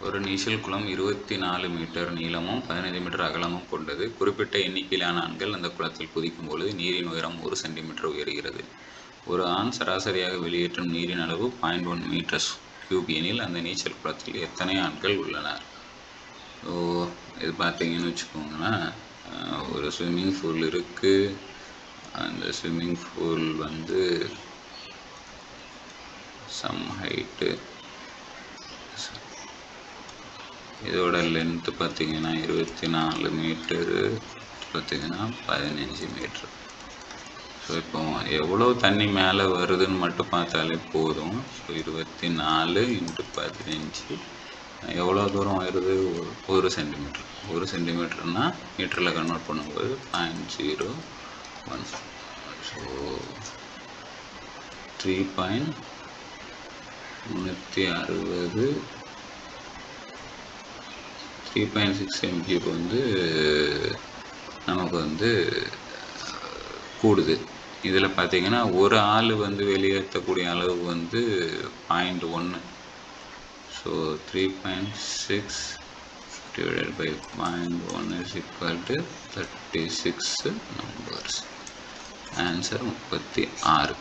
ஒரு நீச்சல் குளம் 24 மீட்டர் நீளமும் 15 மீட்டர் அகலமும் கொண்டது. குறிப்பிட்ட எண்ணிக்கையிலான ஆண்கள் அந்த குளத்தில் குதிக்கும் பொழுது நீரின் உயரம் 1 சென்டிமீட்டர் உயர்கிறது. ஒரு ஆண் சராசரியாக வெளியேற்றும் நீரின் அளவு 0.1 மீட்டர் கியூப் எனில் அந்த நீச்சல் குளத்தில் எத்தனை ஆண்கள் உள்ளனர்? ஸோ இது பார்த்தீங்கன்னு வச்சுக்கோங்களேன், ஒரு ஸ்விம்மிங் பூல் இருக்குது. அந்த ஸ்விம்மிங் பூல் வந்து சம் ஹைட்டு, இதோட லென்த்து பார்த்திங்கன்னா 24 மீட்டரு, பார்த்திங்கன்னா 15 மீட்ரு. ஸோ இப்போ எவ்வளோ தண்ணி மேலே வருதுன்னு மட்டும் பார்த்தாலே போதும். ஸோ 24 × 15 எவ்வளோ தூரம் வருது? 1 சென்டிமீட்டர். 1 சென்டிமீட்டர்னால் மீட்டரில் கன்வெர்ட் பண்ணும்போது 0.01. ஸோ 3.360 3.6 mQ வந்து நமக்கு வந்து கூடுது. இதில் பார்த்திங்கன்னா ஒரு ஆள் வந்து வெளியேற்றக்கூடிய அளவு வந்து 0.1. So 3.6 divided by 0.1 is equal to 36 numbers. Answer 36.